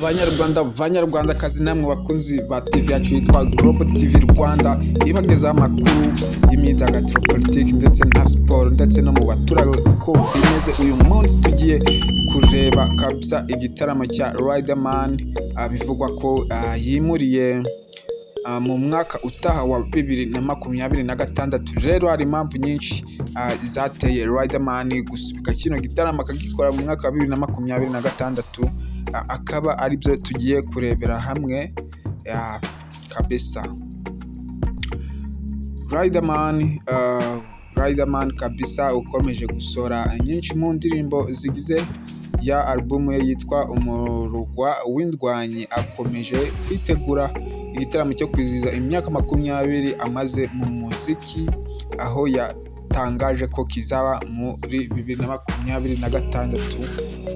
banyarwandakazi namwe bakunzi ba TV yacu yitwa Global TV Rwanda, ibagezaho amakuru y'imyidagaduro, politiki ndetse na siporo ndetse no mu baturage uko bimeze. Uyu munsi tugiye kureba kabisa igitaramo cya Riderman, bivugwa ko yimuriye mu mwaka utaha wa 2026. Rero hari impamvu nyinshi zateye Riderman gusubika kino gitaramo akagikora mu mwaka wa 2026, akaba aribyo tugiye kurebera hamwe kabisa. Riderman kabisa ukomeje gusora nyinshi mu ndirimbo zigize ya album ye yitwa Umurugwa w'Indwanyi, akomeje kwitegura igitaramo cyo kwizihiza imyaka 20 amaze mu muziki, aho yatangaje ko kizaba muri 2026.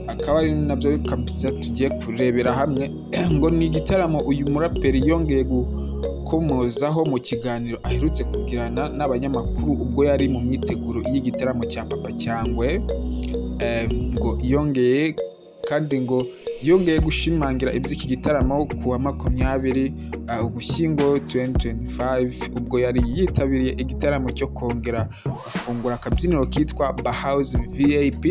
Akaba ari nabyo kabisa tugiye kurebera hamwe ngo ni igitaramo uyu muraperi yongeye gukomozaho mu kiganiro aherutse kugirana n'abanyamakuru ubwo yari mu myiteguro y'igitaramo cya Papa Cyangwe. Ngo yongeye gushimangira iby'iki gitaramo ku wa 20 Ugushyingo 2025, ubwo yari yitabiriye igitaramo cyo kongera gufungura akabyiniro kitwa Bahouse VIP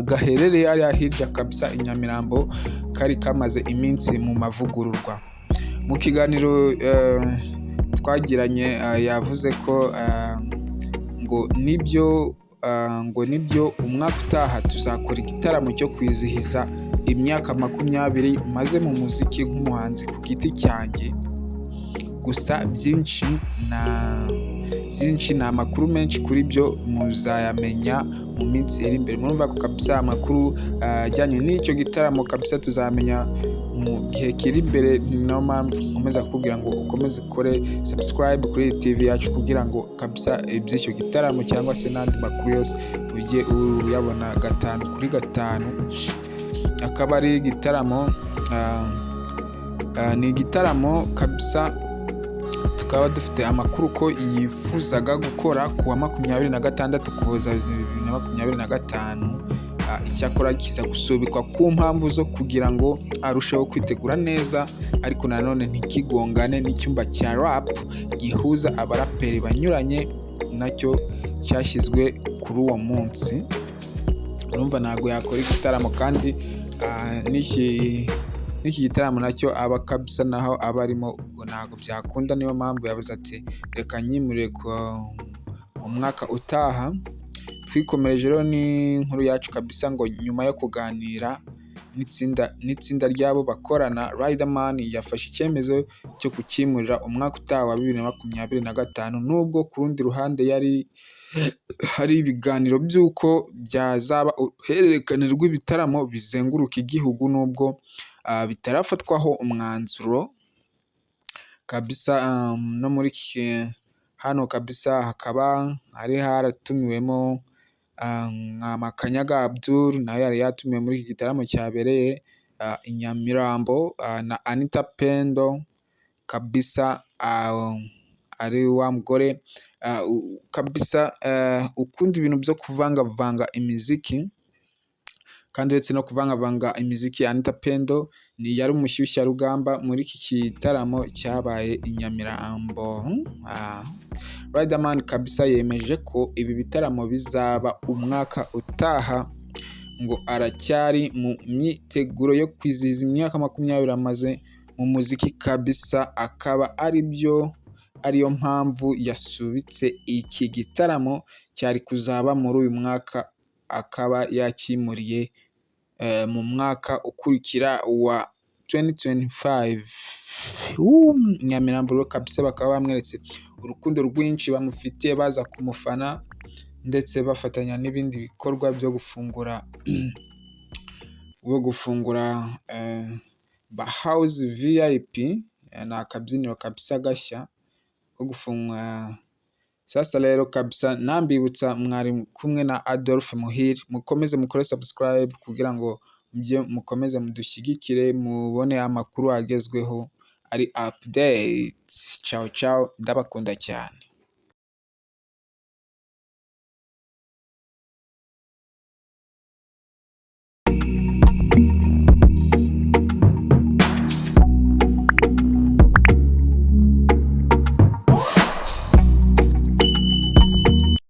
gaherereye ari hirya kabisa i Nyamirambo, kari kamaze iminsi mu mavugururwa. Mu kiganiro twagiranye yavuze ko ngo nibyo umwaka utaha tuzakora igitaramo cyo kwizihiza imyaka 20 maze mu muziki nk'umuhanzi ku giti cyanjye. Gusa byinshi ni amakuru menshi kuri byo muzayamenya mu minsi iri imbere. Murumva ko kabisa amakuru ajyanye n'icyo gitaramo kabisa tuzamenya mu gihe kiri imbere. Niyo mpamvu nkomeza kukubwira ngo ukomeze ukore subscribe kuri TV yacu kugira ngo kabisa iby'icyo gitaramo cyangwa se n'andi makuru yose ujye uyabona 5 kuri 5. Akaba ari igitaramo ni igitaramo kabisa tukaba dufite amakuru ko yifuzaga gukora ku wa 26 kuza 2025. Icyakora kiza gusubikwa ku mpamvu zo kugira ngo arusheho kwitegura neza, ariko nanone ntikigongane n'icyumba cya rap gihuza abaraperi banyuranye nacyo cyashyizwe kuri uwo munsi. Urumva ntabwo yakora igitaramo kandi n'iki gitaramo nacyo aba kabisa naho aba arimo, ubwo ntabwo byakunda. Niyo mpamvu yavuze ati reka nyimure mu mwaka utaha. Twikomereje rero n'inkuru yacu kabisa ngo nyuma yo kuganira n'itsinda ryabo bakorana, Riderman yafashe icyemezo cyo kukimurira umwaka utaha wa 2025, nubwo ku rundi ruhande hari ibiganiro by'uko byazaba uruhererekane rw'ibitaramo bizenguruka igihugu, nubwo bitarafatwaho umwanzuro kabisa. No muri hano kabisa hakaba hari haratumiwemo nka Makanyaga Abdul, nawe yari yatumiwe muri iki gitaramo cyabereye i Nyamirambo, na Anita Pendo kabisa, ari wa mugore kabisa ukunda ibintu byo kuvangavanga imiziki kandi uretse no kuvangavanga imiziki. Anita Pendo yari umushyushyarugamba muri iki gitaramo cyabaye i Nyamirambo. Riderman kabisa yemeje ko ibi bitaramo bizaba umwaka utaha, ngo aracyari mu myiteguro yo kwizihiza imyaka 20 amaze mu muziki kabisa. Akaba ariyo mpamvu yasubitse iki gitaramo cyari kuzaba muri uyu mwaka, akaba yakimuriye mu mwaka ukurikira wa 2025. Nyamirambo kabisa bakaba bamweretse urukundo rwinshi bamufitiye, baza kumufana ndetse bafatanya n'ibindi bikorwa byo gufungura Bahouse VIP, ni akabyiniro kabisa gashya ko gufunga. Sasa rero kabisa nambibutsa mwari kumwe na Adolphe Muhire, mukomeze mukore subscribe kugira ngo mukomeze mudushyigikire mubone amakuru agezweho ari updates. Ciao ndabakunda cyane.